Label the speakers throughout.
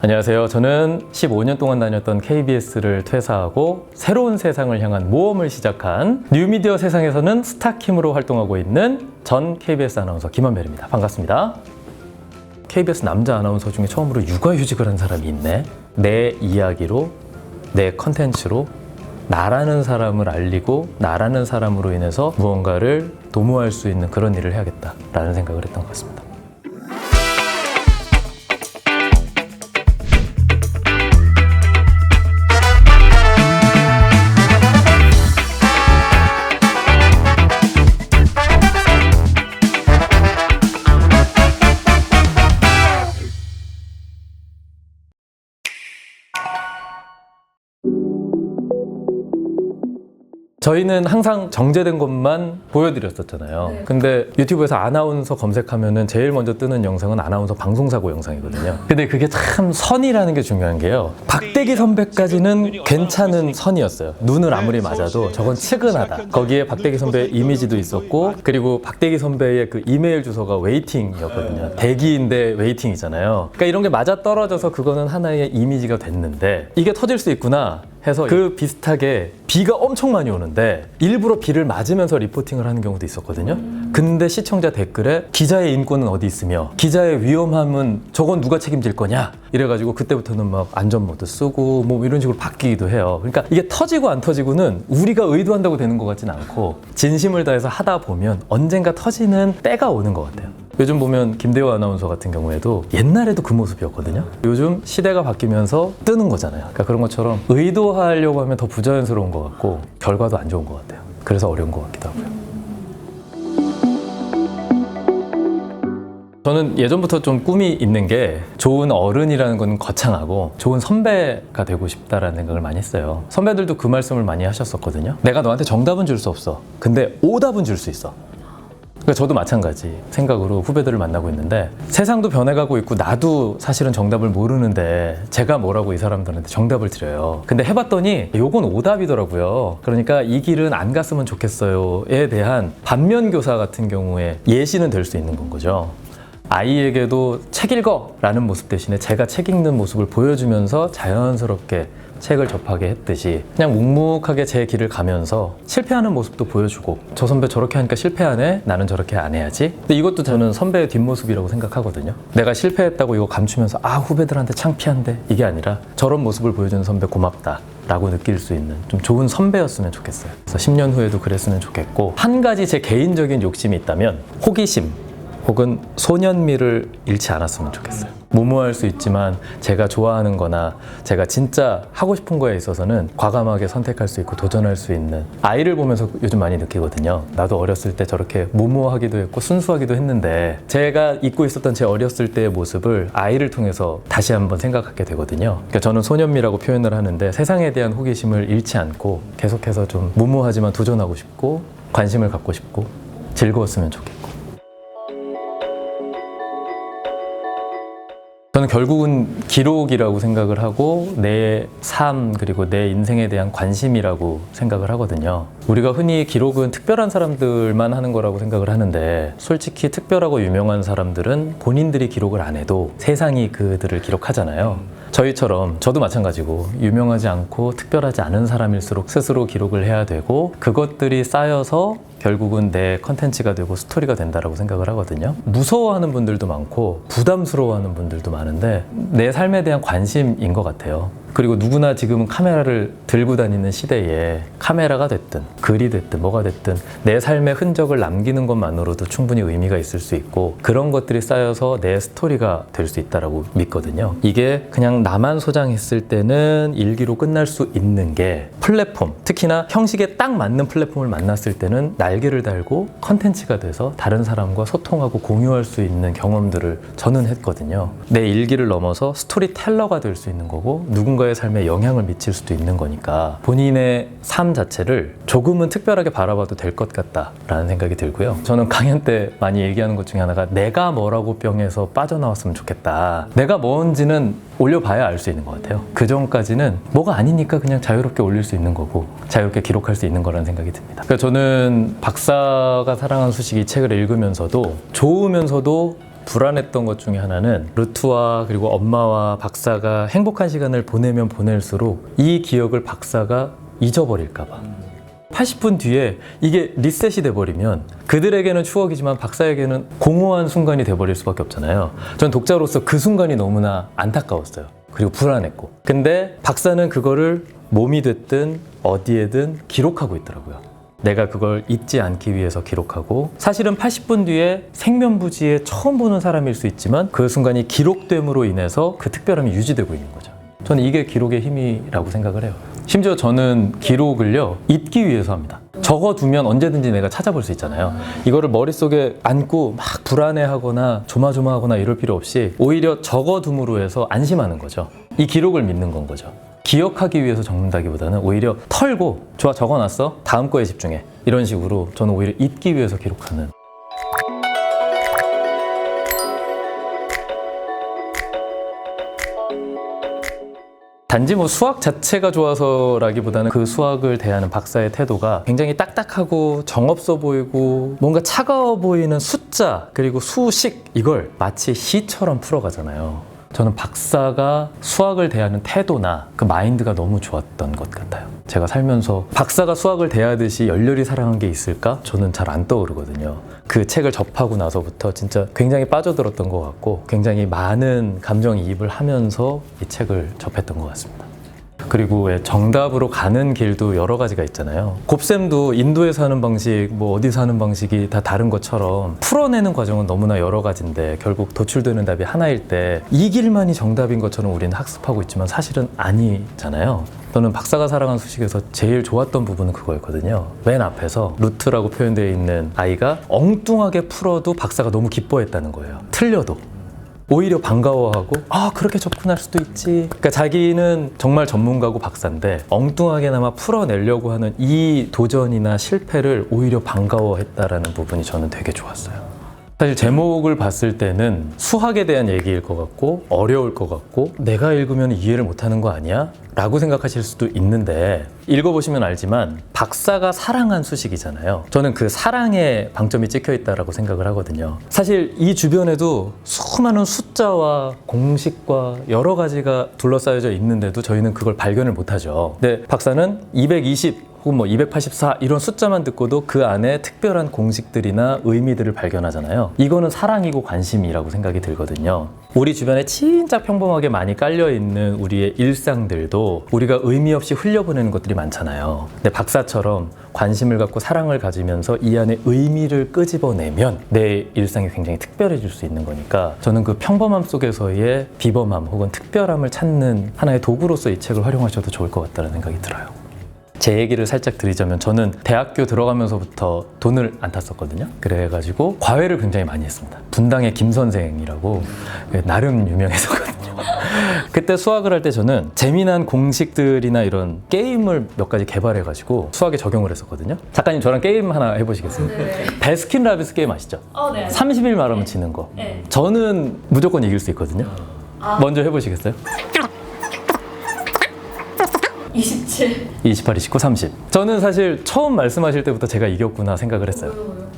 Speaker 1: 안녕하세요. 저는 15년 동안 다녔던 KBS를 퇴사하고 새로운 세상을 향한 모험을 시작한 뉴미디어 세상에서는 스타킴으로 활동하고 있는 전 KBS 아나운서 김한별입니다. 반갑습니다. KBS 남자 아나운서 중에 처음으로 육아휴직을 한 사람이 있네. 내 이야기로, 내 컨텐츠로 나라는 사람을 알리고 나라는 사람으로 인해서 무언가를 도모할 수 있는 그런 일을 해야겠다라는 생각을 했던 것 같습니다. 저희는 항상 정제된 것만 보여드렸었잖아요.
Speaker 2: 네.
Speaker 1: 근데 유튜브에서 아나운서 검색하면은 제일 먼저 뜨는 영상은 아나운서 방송사고 영상이거든요. 근데 그게 참 선이라는 게 중요한 게요. 박대기 선배까지는 괜찮은 선이었어요. 눈을 아무리 맞아도 저건 측은하다. 거기에 박대기 선배의 이미지도 있었고, 그리고 박대기 선배의 그 이메일 주소가 웨이팅이었거든요. 대기인데 웨이팅이잖아요. 그러니까 이런 게 맞아 떨어져서 그거는 하나의 이미지가 됐는데, 이게 터질 수 있구나 해서 그 비슷하게 비가 엄청 많이 오는데 일부러 비를 맞으면서 리포팅을 하는 경우도 있었거든요. 근데 시청자 댓글에 기자의 인권은 어디 있으며 기자의 위험함은 저건 누가 책임질 거냐 이래가지고 그때부터는 막 안전모드 쓰고 뭐 이런 식으로 바뀌기도 해요. 그러니까 이게 터지고 안 터지고는 우리가 의도한다고 되는 것 같진 않고 진심을 다해서 하다 보면 언젠가 터지는 때가 오는 것 같아요. 요즘 보면 김대호 아나운서 같은 경우에도 옛날에도 그 모습이었거든요. 요즘 시대가 바뀌면서 뜨는 거잖아요. 그러니까 그런 것처럼 의도하려고 하면 더 부자연스러운 것 같고 결과도 안 좋은 것 같아요. 그래서 어려운 것 같기도 하고요. 저는 예전부터 좀 꿈이 있는 게 좋은 어른이라는 건 거창하고 좋은 선배가 되고 싶다라는 생각을 많이 했어요. 선배들도 그 말씀을 많이 하셨었거든요. 내가 너한테 정답은 줄 수 없어. 근데 오답은 줄 수 있어. 그러니까 저도 마찬가지 생각으로 후배들을 만나고 있는데 세상도 변해가고 있고 나도 사실은 정답을 모르는데 제가 뭐라고 이 사람들한테 정답을 드려요. 근데 해봤더니 요건 오답이더라고요. 그러니까 이 길은 안 갔으면 좋겠어요에 대한 반면교사 같은 경우에 예시는 될 수 있는 건 거죠. 아이에게도 책 읽어! 라는 모습 대신에 제가 책 읽는 모습을 보여주면서 자연스럽게 책을 접하게 했듯이 그냥 묵묵하게 제 길을 가면서 실패하는 모습도 보여주고 저 선배 저렇게 하니까 실패하네? 나는 저렇게 안 해야지. 근데 이것도 저는 선배의 뒷모습이라고 생각하거든요. 내가 실패했다고 이거 감추면서 아 후배들한테 창피한데 이게 아니라 저런 모습을 보여주는 선배 고맙다 라고 느낄 수 있는 좀 좋은 선배였으면 좋겠어요. 그래서 10년 후에도 그랬으면 좋겠고 한 가지 제 개인적인 욕심이 있다면 호기심 혹은 소년미를 잃지 않았으면 좋겠어요. 무모할 수 있지만 제가 좋아하는 거나 제가 진짜 하고 싶은 거에 있어서는 과감하게 선택할 수 있고 도전할 수 있는 아이를 보면서 요즘 많이 느끼거든요. 나도 어렸을 때 저렇게 무모하기도 했고 순수하기도 했는데 제가 잊고 있었던 제 어렸을 때의 모습을 아이를 통해서 다시 한번 생각하게 되거든요. 그러니까 저는 소년미라고 표현을 하는데 세상에 대한 호기심을 잃지 않고 계속해서 좀 무모하지만 도전하고 싶고 관심을 갖고 싶고 즐거웠으면 좋겠고 저는 결국은 기록이라고 생각을 하고 내 삶 그리고 내 인생에 대한 관심이라고 생각을 하거든요. 우리가 흔히 기록은 특별한 사람들만 하는 거라고 생각을 하는데 솔직히 특별하고 유명한 사람들은 본인들이 기록을 안 해도 세상이 그들을 기록하잖아요. 저희처럼 저도 마찬가지고 유명하지 않고 특별하지 않은 사람일수록 스스로 기록을 해야 되고 그것들이 쌓여서 결국은 내 컨텐츠가 되고 스토리가 된다라고 생각을 하거든요. 무서워하는 분들도 많고 부담스러워하는 분들도 많은데 내 삶에 대한 관심인 것 같아요. 그리고 누구나 지금은 카메라를 들고 다니는 시대에 카메라가 됐든 글이 됐든 뭐가 됐든 내 삶의 흔적을 남기는 것만으로도 충분히 의미가 있을 수 있고 그런 것들이 쌓여서 내 스토리가 될 수 있다고 믿거든요. 이게 그냥 나만 소장했을 때는 일기로 끝날 수 있는 게 플랫폼, 특히나 형식에 딱 맞는 플랫폼을 만났을 때는 날개를 달고 컨텐츠가 돼서 다른 사람과 소통하고 공유할 수 있는 경험들을 저는 했거든요. 내 일기를 넘어서 스토리텔러가 될 수 있는 거고 누군가의 삶에 영향을 미칠 수도 있는 거니까 본인의 삶 자체를 조금은 특별하게 바라봐도 될 것 같다라는 생각이 들고요. 저는 강연 때 많이 얘기하는 것 중에 하나가 내가 뭐라고 병에서 빠져나왔으면 좋겠다. 내가 뭔지는 올려봐야 알 수 있는 것 같아요. 그 전까지는 뭐가 아니니까 그냥 자유롭게 올릴 수 있는 거고 자유롭게 기록할 수 있는 거라는 생각이 듭니다. 그러니까 저는 박사가 사랑한 수식 이 책을 읽으면서도 좋으면서도 불안했던 것 중에 하나는 루트와 그리고 엄마와 박사가 행복한 시간을 보내면 보낼수록 이 기억을 박사가 잊어버릴까 봐. 80분 뒤에 이게 리셋이 돼버리면 그들에게는 추억이지만 박사에게는 공허한 순간이 돼버릴 수밖에 없잖아요. 전 독자로서 그 순간이 너무나 안타까웠어요. 그리고 불안했고. 근데 박사는 그거를 몸이 됐든 어디에든 기록하고 있더라고요. 내가 그걸 잊지 않기 위해서 기록하고, 사실은 80분 뒤에 생면부지에 처음 보는 사람일 수 있지만 그 순간이 기록됨으로 인해서 그 특별함이 유지되고 있는 거죠. 저는 이게 기록의 힘이라고 생각을 해요. 심지어 저는 기록을요, 잊기 위해서 합니다. 적어두면 언제든지 내가 찾아볼 수 있잖아요. 이거를 머릿속에 안고 막 불안해하거나 조마조마하거나 이럴 필요 없이 오히려 적어둠으로 해서 안심하는 거죠. 이 기록을 믿는 건 거죠. 기억하기 위해서 적는다기보다는 오히려 털고, 좋아, 적어놨어, 다음 거에 집중해, 이런 식으로 저는 오히려 잊기 위해서 기록하는. 단지 뭐 수학 자체가 좋아서라기보다는 그 수학을 대하는 박사의 태도가 굉장히 딱딱하고 정없어 보이고 뭔가 차가워 보이는 숫자 그리고 수식, 이걸 마치 시처럼 풀어가잖아요. 저는 박사가 수학을 대하는 태도나 그 마인드가 너무 좋았던 것 같아요. 제가 살면서 박사가 수학을 대하듯이 열렬히 사랑한 게 있을까? 저는 잘 안 떠오르거든요. 그 책을 접하고 나서부터 진짜 굉장히 빠져들었던 것 같고 굉장히 많은 감정이입을 하면서 이 책을 접했던 것 같습니다. 그리고 왜 정답으로 가는 길도 여러 가지가 있잖아요. 곱셈도 인도에서 하는 방식, 뭐 어디서 하는 방식이 다 다른 것처럼 풀어내는 과정은 너무나 여러 가지인데 결국 도출되는 답이 하나일 때 이 길만이 정답인 것처럼 우리는 학습하고 있지만 사실은 아니잖아요. 저는 박사가 사랑한 수식에서 제일 좋았던 부분은 그거였거든요. 맨 앞에서 루트라고 표현되어 있는 아이가 엉뚱하게 풀어도 박사가 너무 기뻐했다는 거예요. 틀려도. 오히려 반가워하고, 아, 그렇게 접근할 수도 있지. 그러니까 자기는 정말 전문가고 박사인데 엉뚱하게나마 풀어내려고 하는 이 도전이나 실패를 오히려 반가워했다라는 부분이 저는 되게 좋았어요. 사실 제목을 봤을 때는 수학에 대한 얘기일 것 같고 어려울 것 같고 내가 읽으면 이해를 못하는 거 아니야? 라고 생각하실 수도 있는데 읽어보시면 알지만 박사가 사랑한 수식이잖아요. 저는 그 사랑에 방점이 찍혀 있다고 생각을 하거든요. 사실 이 주변에도 수많은 숫자와 공식과 여러 가지가 둘러싸여져 있는데도 저희는 그걸 발견을 못하죠. 근데 박사는 220 혹은 뭐 284 이런 숫자만 듣고도 그 안에 특별한 공식들이나 의미들을 발견하잖아요. 이거는 사랑이고 관심이라고 생각이 들거든요. 우리 주변에 진짜 평범하게 많이 깔려있는 우리의 일상들도 우리가 의미 없이 흘려보내는 것들이 많잖아요. 근데 박사처럼 관심을 갖고 사랑을 가지면서 이 안에 의미를 끄집어내면 내 일상이 굉장히 특별해질 수 있는 거니까 저는 그 평범함 속에서의 비범함 혹은 특별함을 찾는 하나의 도구로서 이 책을 활용하셔도 좋을 것 같다는 생각이 들어요. 제 얘기를 살짝 드리자면 저는 대학교 들어가면서부터 돈을 안 탔었거든요. 그래가지고 과외를 굉장히 많이 했습니다. 분당의 김 선생이라고 나름 유명했었거든요. 그때 수학을 할 때 저는 재미난 공식들이나 이런 게임을 몇 가지 개발해가지고 수학에 적용을 했었거든요. 작가님 저랑 게임 하나 해보시겠어요?
Speaker 2: 네.
Speaker 1: 베스킨라빈스 게임 아시죠?
Speaker 2: 네.
Speaker 1: 30일 말하면 지는 거.
Speaker 2: 네.
Speaker 1: 저는 무조건 이길 수 있거든요. 먼저 해보시겠어요?
Speaker 2: 27.
Speaker 1: 28, 29, 30. 저는 사실 처음 말씀하실 때부터 제가 이겼구나 생각을 했어요.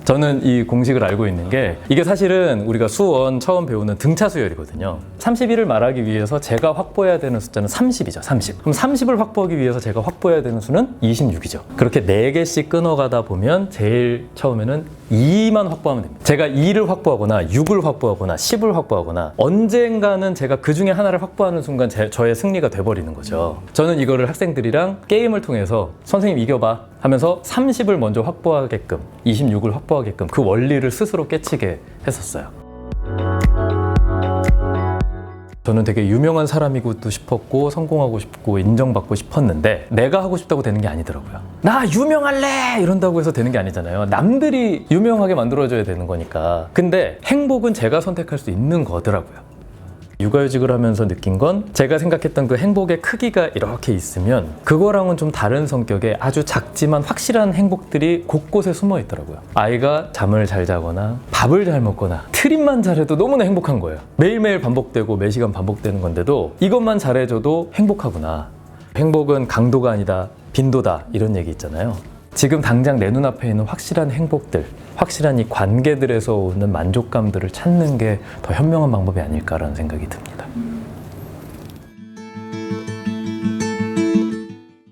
Speaker 1: 저는 이 공식을 알고 있는 게 이게 사실은 우리가 수원 처음 배우는 등차 수열이거든요. 31을 말하기 위해서 제가 확보해야 되는 숫자는 30이죠. 30. 그럼 30을 확보하기 위해서 제가 확보해야 되는 수는 26이죠. 그렇게 4개씩 끊어가다 보면 제일 처음에는 2만 확보하면 됩니다. 제가 2를 확보하거나 6을 확보하거나 10을 확보하거나 언젠가는 제가 그 중에 하나를 확보하는 순간 저의 승리가 돼버리는 거죠. 저는 이거를 학생들이랑 게임을 통해서 선생님 이겨봐 하면서 30을 먼저 확보하게끔 26을 확보하게끔 그 원리를 스스로 깨치게 했었어요. 저는 되게 유명한 사람이고도 싶었고 성공하고 싶고 인정받고 싶었는데 내가 하고 싶다고 되는 게 아니더라고요. 나 유명할래! 이런다고 해서 되는 게 아니잖아요. 남들이 유명하게 만들어줘야 되는 거니까. 근데 행복은 제가 선택할 수 있는 거더라고요. 육아휴직을 하면서 느낀 건 제가 생각했던 그 행복의 크기가 이렇게 있으면 그거랑은 좀 다른 성격의 아주 작지만 확실한 행복들이 곳곳에 숨어 있더라고요. 아이가 잠을 잘 자거나 밥을 잘 먹거나 트림만 잘해도 너무나 행복한 거예요. 매일매일 반복되고 매시간 반복되는 건데도 이것만 잘해줘도 행복하구나. 행복은 강도가 아니다 빈도다 이런 얘기 있잖아요. 지금 당장 내 눈앞에 있는 확실한 행복들, 확실한 이 관계들에서 오는 만족감들을 찾는 게 더 현명한 방법이 아닐까라는 생각이 듭니다.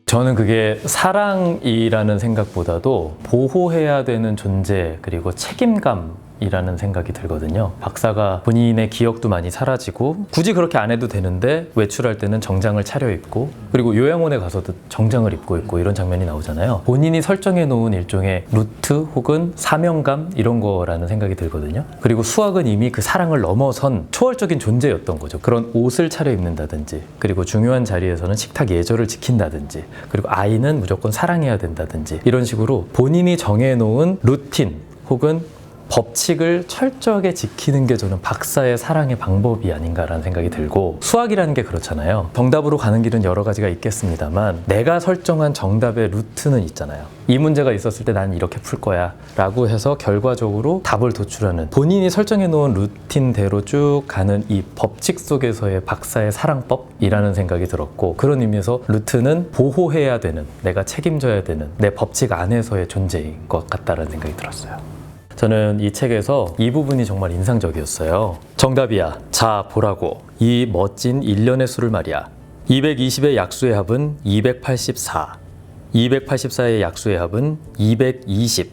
Speaker 1: 저는 그게 사랑이라는 생각보다도 보호해야 되는 존재 그리고 책임감이라는 생각이 들거든요. 박사가 본인의 기억도 많이 사라지고 굳이 그렇게 안 해도 되는데 외출할 때는 정장을 차려입고 그리고 요양원에 가서도 정장을 입고 있고 이런 장면이 나오잖아요. 본인이 설정해 놓은 일종의 루트 혹은 사명감 이런 거라는 생각이 들거든요. 그리고 수학은 이미 그 사랑을 넘어선 초월적인 존재였던 거죠. 그런 옷을 차려입는다든지 그리고 중요한 자리에서는 식탁 예절을 지킨다든지 그리고 아이는 무조건 사랑해야 된다든지 이런 식으로 본인이 정해놓은 루틴 혹은 법칙을 철저하게 지키는 게 저는 박사의 사랑의 방법이 아닌가라는 생각이 들고 수학이라는 게 그렇잖아요. 정답으로 가는 길은 여러 가지가 있겠습니다만 내가 설정한 정답의 루트는 있잖아요. 이 문제가 있었을 때 나는 이렇게 풀 거야 라고 해서 결과적으로 답을 도출하는 본인이 설정해 놓은 루틴대로 쭉 가는 이 법칙 속에서의 박사의 사랑법이라는 생각이 들었고 그런 의미에서 루트는 보호해야 되는 내가 책임져야 되는 내 법칙 안에서의 존재인 것 같다는 생각이 들었어요. 저는 이 책에서 이 부분이 정말 인상적이었어요. 정답이야. 자, 보라고. 이 멋진 일련의 수를 말이야. 220의 약수의 합은 284. 284의 약수의 합은 220.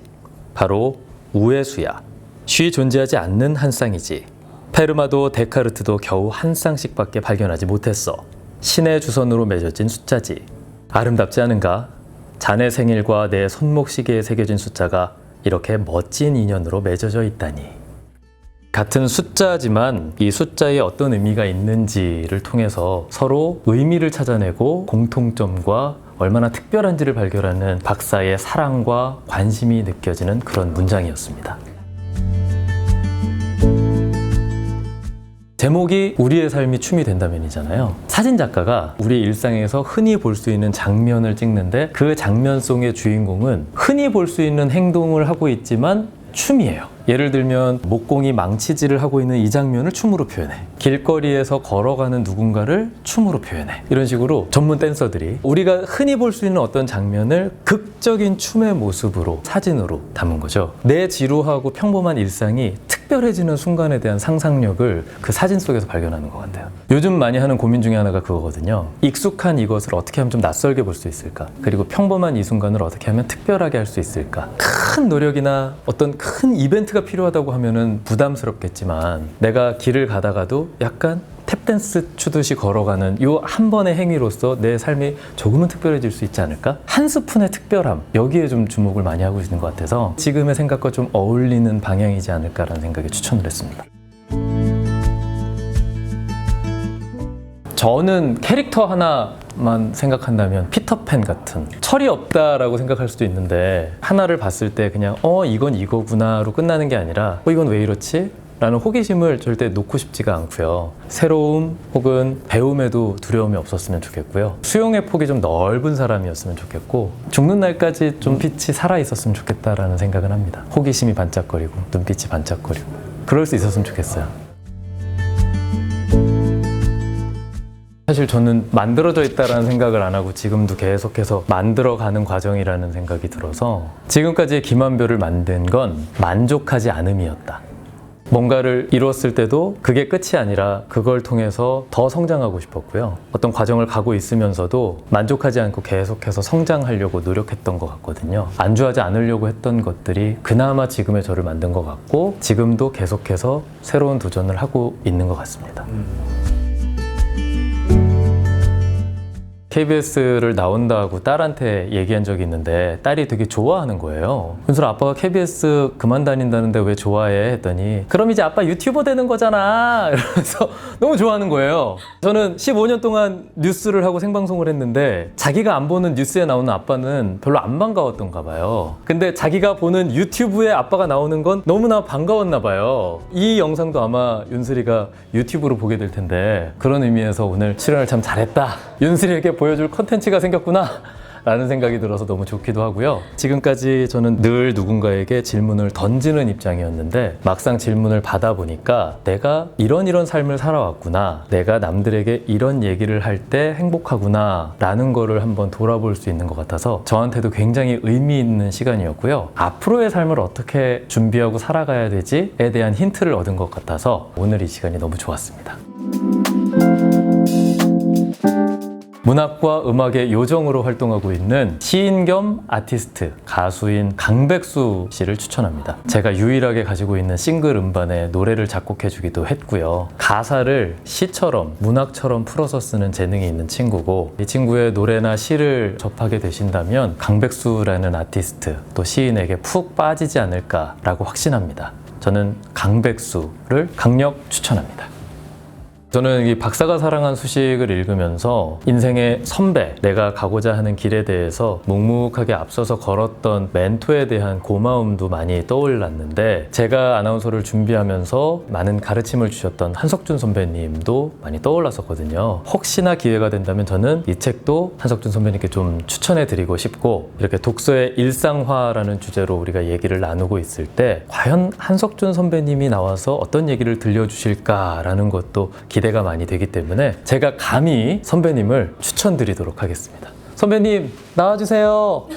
Speaker 1: 바로 우의 수야. 쉬 존재하지 않는 한 쌍이지. 페르마도 데카르트도 겨우 한 쌍씩밖에 발견하지 못했어. 신의 주선으로 맺어진 숫자지. 아름답지 않은가? 자네 생일과 내 손목 시계에 새겨진 숫자가 이렇게 멋진 인연으로 맺어져 있다니. 같은 숫자지만 이 숫자에 어떤 의미가 있는지를 통해서 서로 의미를 찾아내고 공통점과 얼마나 특별한지를 발견하는 박사의 사랑과 관심이 느껴지는 그런 문장이었습니다. 제목이 우리의 삶이 춤이 된다면이잖아요. 사진작가가 우리 일상에서 흔히 볼 수 있는 장면을 찍는데 그 장면 속의 주인공은 흔히 볼 수 있는 행동을 하고 있지만 춤이에요. 예를 들면 목공이 망치질을 하고 있는 이 장면을 춤으로 표현해. 길거리에서 걸어가는 누군가를 춤으로 표현해. 이런 식으로 전문 댄서들이 우리가 흔히 볼 수 있는 어떤 장면을 극적인 춤의 모습으로 사진으로 담은 거죠. 내 지루하고 평범한 일상이 특별해지는 순간에 대한 상상력을 그 사진 속에서 발견하는 것 같아요. 요즘 많이 하는 고민 중에 하나가 그거거든요. 익숙한 이것을 어떻게 하면 좀 낯설게 볼 수 있을까? 그리고 평범한 이 순간을 어떻게 하면 특별하게 할 수 있을까? 큰 노력이나 어떤 큰 이벤트가 필요하다고 하면은 부담스럽겠지만 내가 길을 가다가도 약간 탭댄스 추듯이 걸어가는 이 한 번의 행위로서 내 삶이 조금은 특별해질 수 있지 않을까? 한 스푼의 특별함, 여기에 좀 주목을 많이 하고 있는 것 같아서 지금의 생각과 좀 어울리는 방향이지 않을까라는 생각에 추천을 했습니다. 저는 캐릭터 하나만 생각한다면 피터팬 같은 철이 없다라고 생각할 수도 있는데 하나를 봤을 때 그냥 이건 이거구나로 끝나는 게 아니라 이건 왜 이렇지? 라는 호기심을 절대 놓고 싶지가 않고요. 새로움 혹은 배움에도 두려움이 없었으면 좋겠고요. 수용의 폭이 좀 넓은 사람이었으면 좋겠고 죽는 날까지 좀 빛이 살아있었으면 좋겠다라는 생각은 합니다. 호기심이 반짝거리고 눈빛이 반짝거리고 그럴 수 있었으면 좋겠어요. 사실 저는 만들어져 있다라는 생각을 안 하고 지금도 계속해서 만들어가는 과정이라는 생각이 들어서 지금까지의 김한별을 만든 건 만족하지 않음이었다. 뭔가를 이뤘을 때도 그게 끝이 아니라 그걸 통해서 더 성장하고 싶었고요. 어떤 과정을 가고 있으면서도 만족하지 않고 계속해서 성장하려고 노력했던 것 같거든요. 안주하지 않으려고 했던 것들이 그나마 지금의 저를 만든 것 같고 지금도 계속해서 새로운 도전을 하고 있는 것 같습니다. KBS를 나온다고 딸한테 얘기한 적이 있는데 딸이 되게 좋아하는 거예요. 은솔아, 아빠가 KBS 그만 다닌다는데 왜 좋아해? 했더니 그럼 이제 아빠 유튜버 되는 거잖아 이러면서 너무 좋아하는 거예요. 저는 15년 동안 뉴스를 하고 생방송을 했는데 자기가 안 보는 뉴스에 나오는 아빠는 별로 안 반가웠던가 봐요. 근데 자기가 보는 유튜브에 아빠가 나오는 건 너무나 반가웠나 봐요. 이 영상도 아마 윤슬이가 유튜브로 보게 될 텐데 그런 의미에서 오늘 출연을 참 잘했다, 윤슬이에게 보여줄 컨텐츠가 생겼구나 라는 생각이 들어서 너무 좋기도 하고요. 지금까지 저는 늘 누군가에게 질문을 던지는 입장이었는데 막상 질문을 받아보니까 내가 이런 삶을 살아왔구나, 내가 남들에게 이런 얘기를 할 때 행복하구나 라는 거를 한번 돌아볼 수 있는 것 같아서 저한테도 굉장히 의미 있는 시간이었고요. 앞으로의 삶을 어떻게 준비하고 살아가야 되지에 대한 힌트를 얻은 것 같아서 오늘 이 시간이 너무 좋았습니다. 문학과 음악의 요정으로 활동하고 있는 시인 겸 아티스트, 가수인 강백수 씨를 추천합니다. 제가 유일하게 가지고 있는 싱글 음반에 노래를 작곡해주기도 했고요. 가사를 시처럼, 문학처럼 풀어서 쓰는 재능이 있는 친구고, 이 친구의 노래나 시를 접하게 되신다면 강백수라는 아티스트, 또 시인에게 푹 빠지지 않을까라고 확신합니다. 저는 강백수를 강력 추천합니다. 저는 이 박사가 사랑한 수식을 읽으면서 인생의 선배, 내가 가고자 하는 길에 대해서 묵묵하게 앞서서 걸었던 멘토에 대한 고마움도 많이 떠올랐는데, 제가 아나운서를 준비하면서 많은 가르침을 주셨던 한석준 선배님도 많이 떠올랐었거든요. 혹시나 기회가 된다면 저는 이 책도 한석준 선배님께 좀 추천해 드리고 싶고, 이렇게 독서의 일상화라는 주제로 우리가 얘기를 나누고 있을 때 과연 한석준 선배님이 나와서 어떤 얘기를 들려주실까라는 것도 기대가 많이 되기 때문에 제가 감히 선배님을 추천드리도록 하겠습니다. 선배님 나와주세요.